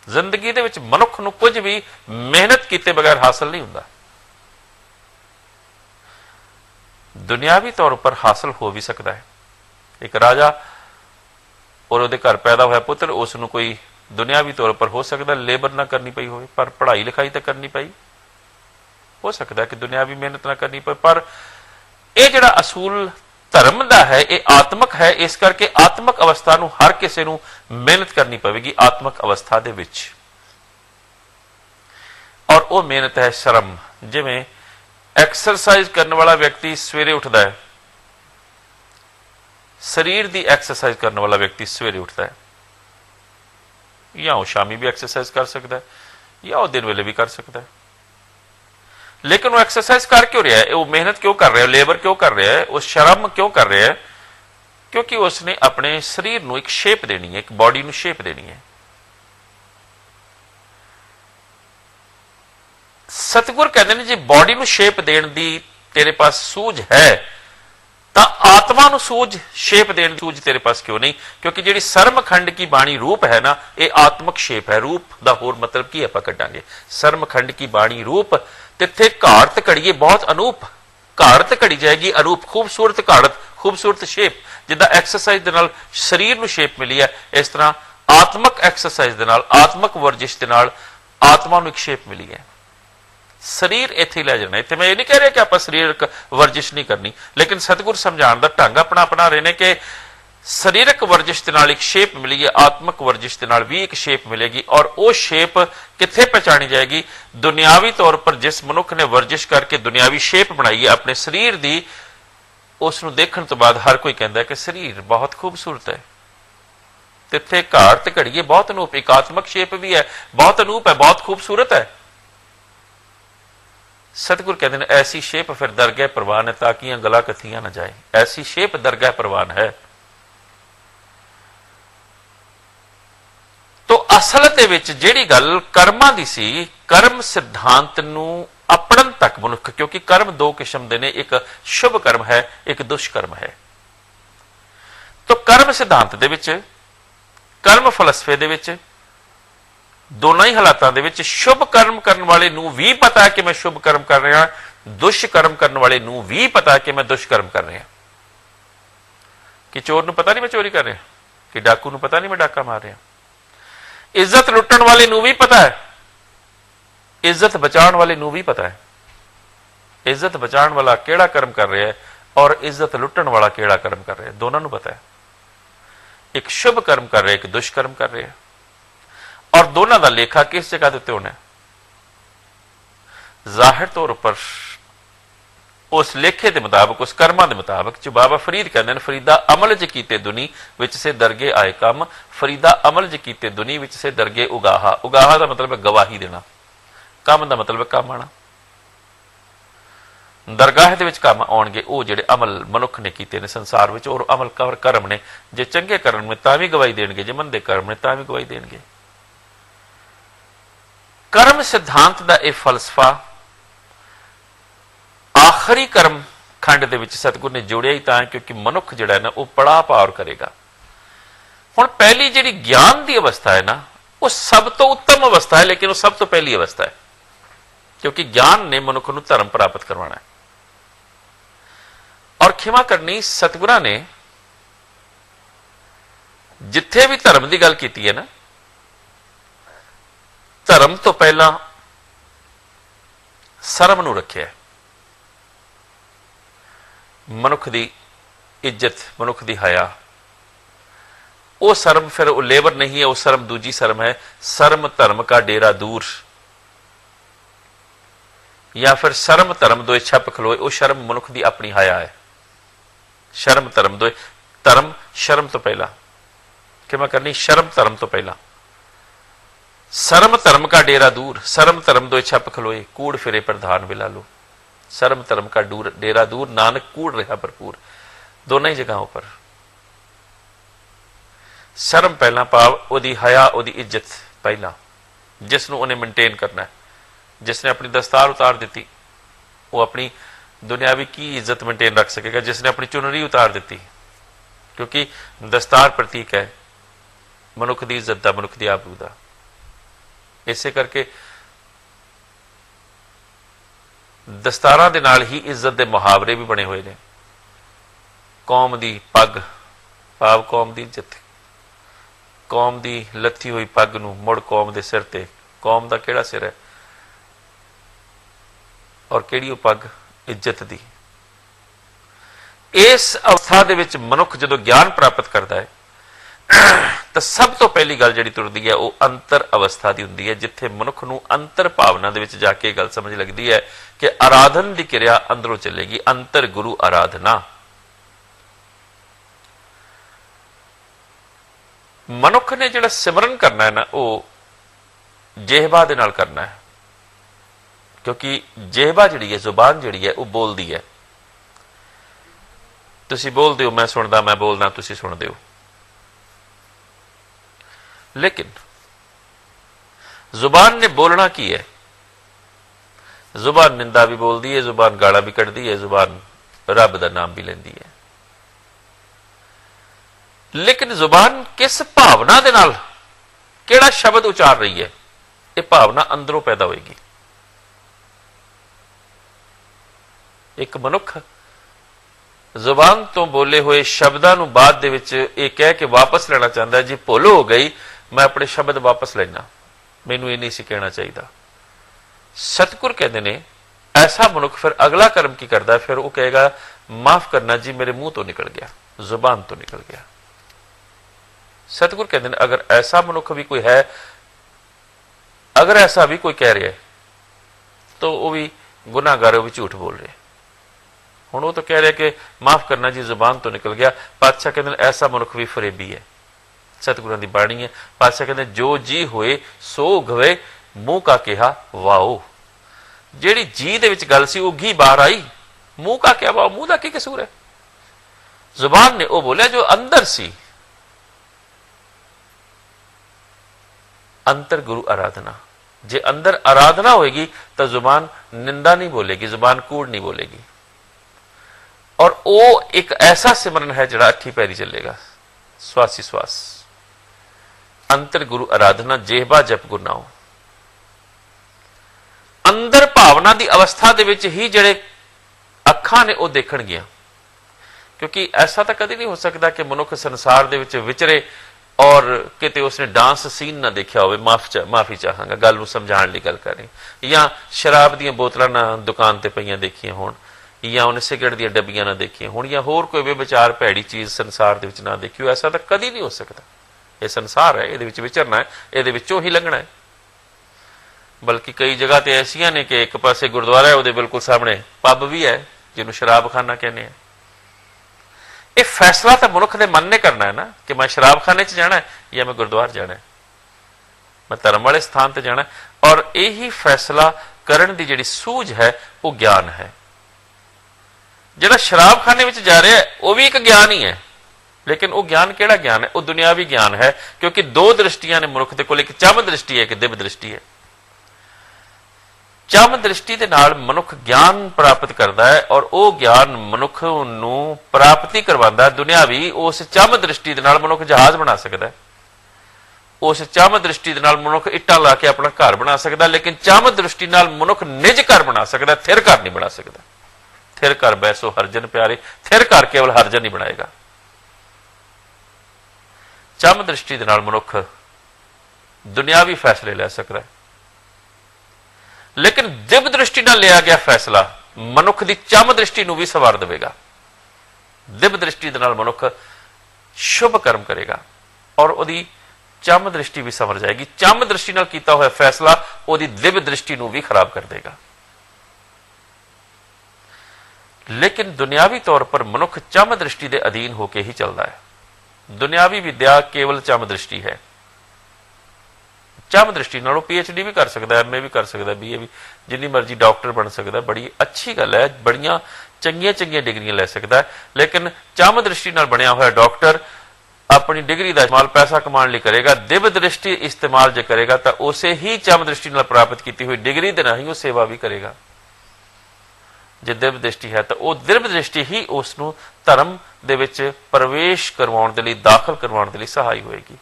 जिंदगी दे विच मनुख नूं कुछ भी मेहनत किए बगैर हासिल नहीं हुंदा। दुनियावी तौर पर हासिल हो भी सकता है। एक राजा और उहदे घर पैदा होया पुत्र, उसनूं कोई दुनियावी तौर पर हो सकता लेबर ना करनी पई होवे, पर पढ़ाई लिखाई तो करनी पई। हो सकता है कि दुनियावी मेहनत ना करनी पई, पर यह जिहड़ा असूल धर्म दा है यह आत्मक है। इस करके आत्मक अवस्था नूं हर किसी नूं मेहनत करनी पवेगी आत्मक अवस्था दे विच। और वह मेहनत है शर्म। जिवें एक्सरसाइज करने वाला व्यक्ति सवेरे उठता है, शरीर की एक्सरसाइज करने वाला व्यक्ति सवेरे उठता है, या वो शामी भी एक्सरसाइज कर सकता है या वो दिन वेले भी कर सकता है। लेकिन वो एक्सरसाइज कर क्यों रहा है, वो मेहनत क्यों कर रहा है, लेबर क्यों कर रहा है, वो श्रम क्यों कर रहा है? क्योंकि उसने अपने शरीर को एक शेप देनी है, एक बॉडी को शेप देनी है। सतगुर कहते हैं जी बॉडी को शेप देने की तेरे पास सूझ है तो आत्मा को सूझ शेप देने की सूझ तेरे पास क्यों नहीं? क्योंकि जी सरमखंड की बाणी रूप है ना, ये आत्मक शेप है। रूप का होर मतलब की आप कटांगे। सरमखंड की बाणी रूप, तिथे घाड़त घड़ीए बहुत अनूप, घाड़त घड़ी जाएगी अनूप, खूबसूरत घाड़त, खूबसूरत शेप। जिदा एक्सरसाइज दे नाल शरीर को शेप मिली है, इस तरह आत्मक एक्सरसाइज दे नाल, आत्मक वर्जिश दे नाल आत्मा को एक शेप मिली है। शरीर इत्थे लै जाना। इत्थे मैं ये नहीं कह रहा कि आप शरीरक वर्जिश नहीं करनी, लेकिन सतगुर समझाने का ढंग अपना अपना रहे ने कि शरीरक वर्जिश के नाल एक शेप मिली है, आत्मक वर्जिश के नाल भी एक शेप मिलेगी। और वो शेप कित्थे पहचानी जाएगी? दुनियावी तौर पर जिस मनुख ने वर्जिश करके दुनियावी शेप बनाई है अपने शरीर की, उसनूं देखण तो बाद हर कोई कहता है कि शरीर बहुत खूबसूरत है। तिथे घाड़त घड़ीए बहुत अनूप, एक आत्मक शेप भी है, बहुत अनूप है, बहुत खूबसूरत है। सतगुर कहते हैं ऐसी शेप फिर दरगाह प्रवान है, ताकि गला कथियां ना जाए। ऐसी शेप दरगाह प्रवान है। तो असल दे विच जिहड़ी गल कर्मां दी सी, कर्म सिद्धांत नूं अपणन तक मनुख, क्योंकि कर्म दो किस्म दे ने, एक शुभ कर्म है, एक दुष्कर्म है। तो कर्म सिद्धांत दे विच, कर्म फलसफे दे विच, दोनों ही हालातों के शुभ कर्म करने वाले नूं भी पता है कि मैं शुभ कर्म कर रहा, दुष्कर्म करने वाले नूं भी पता है कि मैं दुष्कर्म कर रहा। कि चोर नूं पता नहीं मैं चोरी कर रहा, कि डाकू नूं पता नहीं मैं डाका मार रहा। इज्जत लुटण वाले नूं भी पता है, इज्जत बचाने वाले नूं भी पता है। इज्जत बचाने वाला केड़ा कर्म कर रहा है और इज्जत लुटण वाला केड़ा कर्म कर रहा है, दोनों नूं पता है। एक शुभ कर्म कर रहा है, एक दुष्कर्म कर रहा है, और दोनों का लेखा किस जगह देते होना? जाहिर तौर पर उस लेखे के मुताबिक, उस कर्मा के मुताबिक, जो बाबा फरीद कहते हैं, फरीदा अमल ज कीते दुनी विच से दरगे आए कम, फरीदा अमल ज कीते दुनी विच से दरगे उगाहा। उगाहा का मतलब है गवाही देना, कम का मतलब है काम आना। दरगाह दे विच काम आउणगे वो जिहड़े अमल मनुख ने कीते ने संसार विच, और अमल कर्म ने, जे चंगे कर्म ने तां भी गवाही देणगे, जे मंदे कर्म ने तां भी गवाही देणगे। कर्म सिद्धांत का यह फलसफा आखिरी कर्म खंड दे विच सतगुर ने जोड़िया ही तां क्योंकि मनुख जिहड़ा है ना वो पड़ा पार करेगा। हुण पहली जिहड़ी ज्ञान की अवस्था है ना, वो सब तो उत्तम अवस्था है, लेकिन वो सब तो पहली अवस्था है, क्योंकि ज्ञान ने मनुख को धर्म प्राप्त करवाना है। और खिमा करनी, सतगुरां ने जिथे भी धर्म की गल की है ना, धर्म तो पहला शर्म नूं रखिया है। मनुख की इज्जत, मनुख की हया, वो शर्म फिर वो लेबर नहीं है, वो शर्म दूजी शर्म है। शर्म धर्म का डेरा दूर, या फिर शर्म धर्म दोए छप खलोए, वो शर्म मनुख की अपनी हया है। शर्म धर्म दोए, धर्म शर्म तो पहला, कि मैं करनी शर्म धर्म तो पहला। शर्म धर्म का डेरा दूर, शर्म धर्म दो छप खलोए, कूड़ फिरे प्रधान बिला लो। शर्म धर्म का डेरा दूर, नानक कूड़ रहा भरपूर। दोनों ही जगहों पर शर्म पहला, भाव ओदी हया, ओदी इज्जत पहला, जिसनों उन्हें मेनटेन करना है। जिसने अपनी दस्तार उतार दी, वो अपनी दुनियावी की इज्जत मेनटेन रख सकेगा। जिसने अपनी चुनरी उतार दी, क्योंकि दस्तार प्रतीक है मनुख की इज्जत का, मनुख की आबरू का। इसे करके दस्तारां दे नाल ही इज्जत के मुहावरे भी बने हुए हैं। कौम की पग, भाव कौम की इज्जत। कौम की लत्थी हुई पग नूं मुड़ कौम के सिर ते, कौम का किहड़ा सिर है और किहड़ी पग? इज्जत दी। इस अवस्था दे विच मनुख जदों ज्ञान प्राप्त करता है ਤਾਂ ਸਭ ਤੋਂ ਪਹਿਲੀ ਗੱਲ ਜਿਹੜੀ ਤੁਰਦੀ ਹੈ ਉਹ ਅੰਤਰ ਅਵਸਥਾ ਦੀ ਹੁੰਦੀ ਹੈ, ਜਿੱਥੇ ਮਨੁੱਖ ਨੂੰ ਅੰਤਰ ਭਾਵਨਾ ਦੇ ਵਿੱਚ ਜਾ ਕੇ ਗੱਲ ਸਮਝ ਲੱਗਦੀ ਹੈ ਕਿ ਆਰਾਧਨ ਦੀ ਕਿਰਿਆ ਅੰਦਰੋਂ ਚੱਲੇਗੀ। ਅੰਤਰ ਗੁਰੂ ਆਰਾਧਨਾ। ਮਨੁੱਖ ਨੇ ਜਿਹੜਾ ਸਿਮਰਨ ਕਰਨਾ ਹੈ ਨਾ, ਉਹ ਜਿਹਵਾ ਦੇ ਨਾਲ ਕਰਨਾ ਹੈ, ਕਿਉਂਕਿ ਜਿਹਵਾ ਜਿਹੜੀ ਹੈ, ਜ਼ੁਬਾਨ ਜਿਹੜੀ ਹੈ, ਉਹ ਬੋਲਦੀ ਹੈ। ਤੁਸੀਂ ਬੋਲਦੇ ਹੋ, ਮੈਂ ਸੁਣਦਾ, ਮੈਂ ਬੋਲਦਾ, ਤੁਸੀਂ ਸੁਣਦੇ ਹੋ। लेकिन जुबान ने बोलना की है? जुबान निंदा भी बोलती है, जुबान गाला भी कढ़ती है, जुबान रब का नाम भी लेंदी है। लेकिन जुबान किस भावना दे नाल केड़ा शब्द उचार रही है, यह भावना अंदरों पैदा होएगी। एक मनुख जुबान तो बोले हुए शब्दों को बाद दे विच यह कह के वापस लेना चाहता है, जी भुल हो गई, मैं अपने शब्द वापस लेना, मैनू ये नहीं सी कहना चाहिए। सतगुर कहते ने ऐसा मनुख फिर अगला कर्म की करता है, फिर वो कहेगा माफ करना जी, मेरे मुंह तो निकल गया, जुबान तो निकल गया। सतगुर कहते हैं अगर ऐसा मनुख भी कोई है, अगर ऐसा भी कोई कह रहा है, तो वह भी गुनाहगार, वो भी झूठ बोल रहे। हुण वो तो कह रहे कि माफ करना जी, जुबान तो निकल गया। पातशाह कहते हैं ऐसा मनुख भी फरेबी है। सतगुरां दी बाणी है। पातशाह कहते जो जी होए सो गवे, मुंह का कहा वाओ। जिहड़ी जी दे विच गल सी, वो घी बाहर आई, मुंह का क्या वाओ, मुंह का की कसूर है? जुबान ने वो बोलिया जो अंदर सी। अंतर गुरु आराधना। जे अंदर आराधना होएगी तो जुबान निंदा नहीं बोलेगी, जुबान कूड़ नहीं बोलेगी। और वो एक ऐसा सिमरन है जिहड़ा अठी पैरी चलेगा, श्वासी श्वास। अंतर गुरु आराधना, जेहबा जप गुर नाओ। अंदर भावना की अवस्था दे विच ही जिहड़े अखां ने वो देखणगियां, क्योंकि ऐसा तो कभी नहीं हो सकता कि मनुख संसार दे विच विचरे और किते उसने डांस सीन ना देखा हो। माफी चाहांगा, गल नूं समझाउण लई गल कर रही, या शराब दीयां बोतलां ना दुकान ते पईयां देखियां होण, या उन्हें सिगरेट दीयां डब्बियां ना देखियां होण, या होर कोई बेविचार भैड़ी चीज संसार दे विच ना देखी हो। ऐसा तो कभी नहीं हो सकता। यह संसार है, ये विचरना है, ये ही लंघना है। बल्कि कई जगह तो ऐसिया ने कि एक पासे गुरुद्वारा है, वो बिल्कुल सामने पब भी है, जिन्होंने शराब खाना कहने हैं। यह फैसला तो मनुख ने मन ने करना है ना, कि मैं शराब खाने च जाना है या मैं गुरुद्वारे जाना है, मैं धर्म वाले स्थान पर जाना है। और यही फैसला करने की जिहड़ी सूझ है वो ज्ञान है। जिहड़ा शराब खाने में जा रहा है वह भी एक ज्ञान ही है, लेकिन वह ज्ञान केड़ा ज्ञान है? वह दुनियावी ज्ञान है, क्योंकि दो दृष्टियां ने मनुख दे कोल, एक चम दृष्टि है, एक दिव्य दृष्टि है। चम दृष्टि के नाल मनुख ज्ञान प्राप्त करता है, और वह ज्ञान मनुख नूं प्राप्ति करवांदा है दुनियावी। उस चम दृष्टि के नाल मनुख जहाज बना सकता है, उस चम दृष्टि के नाल मनुख इट्टां ला के अपना घर बना सकता है, लेकिन चम दृष्टि नाल मनुख निज घर बना सकता है, थिर घर नहीं बना सकता। थिर घर बैसो हरजन प्यारे, थिर घर केवल हरजन ही बनाएगा। चम दृष्टि के नाल मनुख दुनियावी फैसले ले सकता है, लेकिन दिव्य दृष्टि नाल लिया गया फैसला मनुख की चम दृष्टि नूं भी सवार देगा। दिव्य दृष्टि के नाल मनुख शुभ कर्म करेगा और उसकी चम दृष्टि भी संवर जाएगी। चम दृष्टि नाल कीता हुआ फैसला उसकी दिव्य दृष्टि नूं भी खराब कर देगा। लेकिन दुनियावी तौर पर मनुख चम दृष्टि के अधीन होकर ही चलता है। दुनियावी विद्या केवल चम दृष्टि है। चम दृष्टि नालों PhD भी कर सकता है, MA भी कर सकता है, BA भी, जिन्नी मर्जी डॉक्टर बन सकता है, बड़ी अच्छी गल है, बड़ियां चंगियां चंगियां डिग्रियां ले सकता है। लेकिन चम दृष्टि नाल बनया हुआ डॉक्टर अपनी डिग्री का इस्तेमाल पैसा कमाने लिए करेगा। दिव्य दृष्टि इस्तेमाल जो करेगा तो उसे ही चम दृष्टि नाल प्राप्त की हुई डिग्री दे राही वो सेवा भी करेगा। जे दिव्य दृष्टि है तो वह दिव्य दृष्टि ही उसनूं धर्म दे विच प्रवेश करवाउण दे लई, दाखिल करवाउण दे लई सहाय होएगी।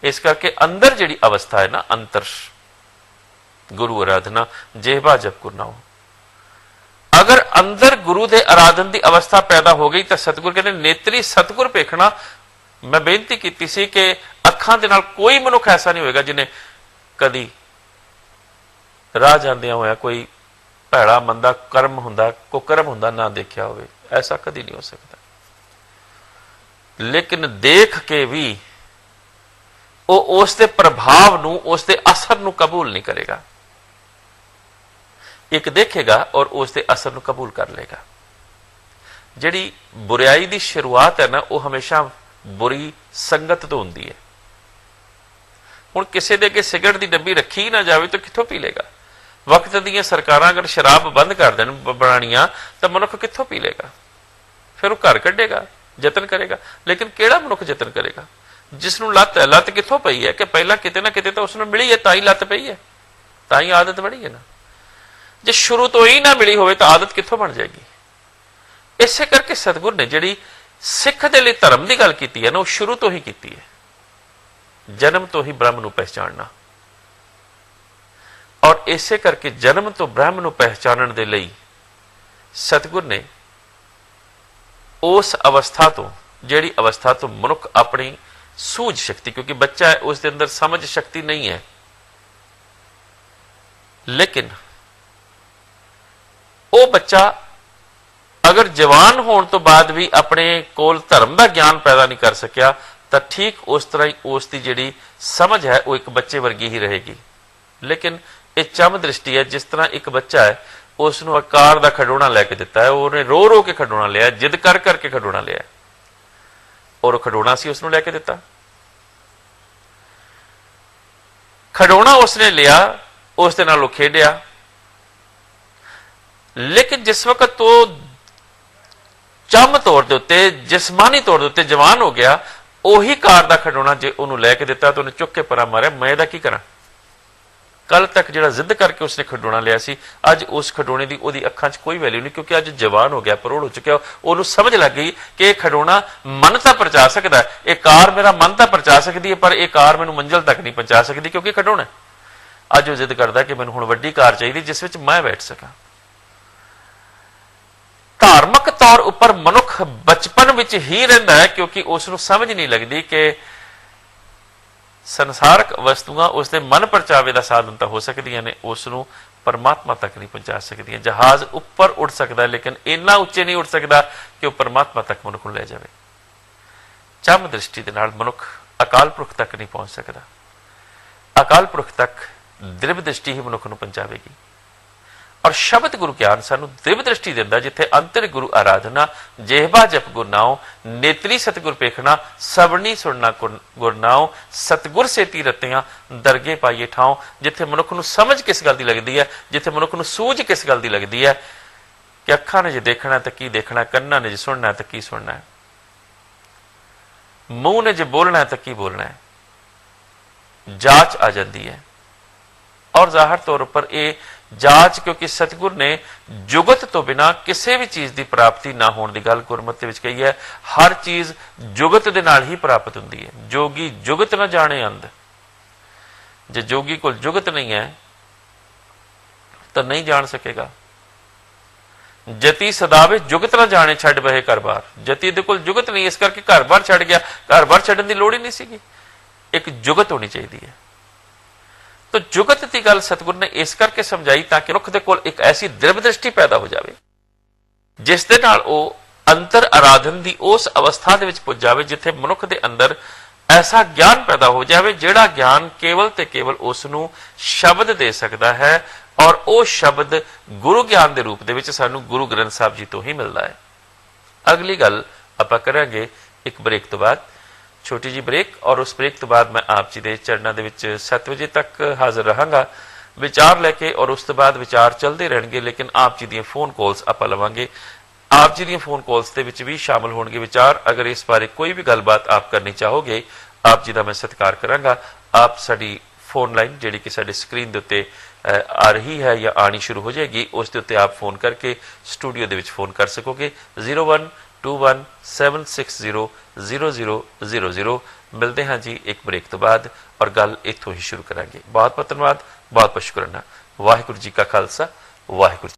इस करके अंदर जिहड़ी अवस्था है ना, अंतर गुरु आराधना, जेहबा जप गुर नाओ। अगर अंदर गुरु दे आराधन की अवस्था पैदा हो गई तो सतगुर कहते नेत्री सतगुर भेखना। मैं बेनती की सी कि अखां दे नाल कोई मनुख ऐसा नहीं होएगा जिन्हें कदी राह जांदियां होया कोई भैड़ा मंदा कर्म हुंदा, कुकर्म हुंदा ना देखा होवे। ऐसा कदी नहीं हो सकता। लेकिन देख के भी वो उसके प्रभाव नूं, उसके असर नूं कबूल नहीं करेगा। एक देखेगा और उसके असर नूं कबूल कर लेगा। जिहड़ी बुराई की शुरुआत है ना, वो हमेशा बुरी संगत तो होंदी है। हुण किसी दे अगे सिगरट की डब्बी रखी ना जाए तो कित्थों पी लेगा। वक्त दीयां सरकारां अगर शराब बंद कर देन बनाणियां तो मनुख कित्थों पी लेगा। फिर वो घर कढेगा, यतन करेगा। लेकिन किहड़ा मनुख यतन करेगा जिसनूं लत है। लत कित्थों पई है कि पहला किते ना किते तो उसनूं मिली है, ताई लत पई है, ताई आदत बनी है ना। जे शुरू तो ही ना मिली होवे तो आदत कित्थों बन जाएगी। इसे करके सतगुर ने जिहड़ी सिख दे लई धर्म की गल कीती है ना, वो शुरू तो ही कीती है। जन्म तो ही ब्रह्म नूं पहचानना, और इसे करके जन्म तो ब्रह्म नूं पहचानण दे लई सतगुर ने उस अवस्था तो, जिहड़ी अवस्था तो मनुख अपनी सूझ शक्ति, क्योंकि बच्चा है उसके अंदर समझ शक्ति नहीं है, लेकिन वो बच्चा अगर जवान होने तो बाद भी अपने कोल धर्म का ज्ञान पैदा नहीं कर सकिया तो ठीक उस तरह ही उसकी जिहड़ी समझ है वो एक बच्चे वर्गी ही रहेगी। लेकिन ये चम दृष्टि है। जिस तरह एक बच्चा है उसनूं आकार का खिडौना लैके दिता है, उन्हें रो रो के खिडौना लिया, जिद कर करके खिडौना लिया, और खिडौना सी उसनूं लैके दिता। खिडौना उसने लिया, उस दे नाल खेडिया, लेकिन जिस वक्त तो चम तौर के उत्ते, जिसमानी तौर के उत्ते जवान हो गया, उही कार का खिडौना जे उन्होंने लैके दिता तो उन्हें चुक के परा मारिया। मैं इहदा की करा। कल तक जिहड़ा जिद करके उसने खिडौना लिया सी, अज उस खिडौने की उहदी अखां च कोई वैल्यू नहीं, क्योंकि अज जवान हो गया, परोड़ हो चुका। उन्होंने समझ लग गई कि यह खिडौना मन तो पहुंचा सकता है, यह कार मेरा मन तो पहुंचा सकती है, पर यह कार मैनूं मंजिल तक नहीं पहुंचा सकती, क्योंकि खिडौना। अज वो जिद करता कि मैनूं हुण वड्डी कार चाहिए जिस विच मैं बैठ सकां। धार्मिक तौर उपर मनुख बचपन विच ही रहिंदा है, क्योंकि उसनूं समझ नहीं लगती कि संसारक वस्तुआं उसके मन परचावे का साधन तो हो सकदियां ने, उसनूं परमात्मा तक नहीं पहुंचा सकदियां। जहाज उपर उड़ सकता, लेकिन इन्ना उच्चे नहीं उड़ सकता कि वह परमात्मा तक मनुख नूं लै जावे। चम दृष्टि दे नाल मनुख अकाल पुरख तक नहीं पहुंच सकता। अकाल पुरख तक दृढ़ दृष्टि ही मनुख नूं पहुंचावेगी। और शब्द गुरु ज्ञान सानू दिव्य दृष्टि दिंदा, जिथे अंतर गुरु आराधना, जेहबा जप गुर नाओ, नेत्री सतगुर पेखना, सबनी सुनना गुर नाओ, सतगुर सेती रतियां दरगे पाइए ठाओ। जिथे मनुख नूं समझ किस गल दी लगदी है, जिथे मनुख नूं सूझ किस गल दी लगदी है कि अखां ने जे देखना तो की देखना, कन्नां ने जे सुनना तो की सुनना है, मूंह ने जे बोलना है तो की बोलना है, जाच आ जाती है। और जाहिर तौर पर यह जाच, क्योंकि सतगुर ने जुगत तो बिना किसी भी चीज की प्राप्ति ना होने की गल गुरमत विच कही है। हर चीज जुगत दे नाल ही प्राप्त होंदी है। जोगी जुगत ना जाने अंध। जे जोगी को जुगत नहीं है तो नहीं जान सकेगा। जती सदावे जुगत ना जाने छड़ बहे घर बार। जती दे कोल जुगत नहीं, इस करके घर बार छड़ गया। घर बार छड्डण की लोड़ ही नहीं सीगी। एक जुगत होनी चाहिए है। तो जुगत की गल सतगुर ने इस करके समझाई ताकि मनुख दे कोल एक ऐसी दृढ़ दृष्टि पैदा हो जाए जिस दे नाल वो अंतर आराधन की उस अवस्था दे विच पुज जाए जिथे मनुख दे अंदर ऐसा ज्ञान पैदा हो जाए जिहड़ा ज्ञान केवल ते केवल उसनूं शब्द दे सकता है। और वो शब्द गुरु ज्ञान के रूप दे विच सानू गुरु ग्रंथ साहब जी तो ही मिलता है। अगली गल आपां करांगे एक ब्रेक तो बाद, छोटी जी ब्रेक। और उस ब्रेक तो बाद मैं आप जी के चरणों के 7 बजे तक हाजिर रहांगा विचार लैके, और उस तो बाद विचार चलते रहेंगे। लेकिन आप जी दी फोन कॉल्स आप लवांगे। आप जी दी फोन कॉल्स के भी शामिल होंगे विचार। अगर इस बारे कोई भी गलबात आप करनी चाहोगे, आप जी का मैं सत्कार करांगा। आप साडी फोन लाइन जिहड़ी कि साडी स्क्रीन के उत्ते आ रही है या आनी शुरू हो जाएगी, उस दे उत्ते आप फोन करके स्टूडियो दे विच फोन कर सकोगे। 012176000000। मिलते हैं जी एक ब्रेक तो बाद और गल इत्थों ही शुरू करांगे। बहुत बहुत धन्यवाद, बहुत बहुत शुकराना। वाहिगुरू जी का खालसा, वाहिगुरू जी।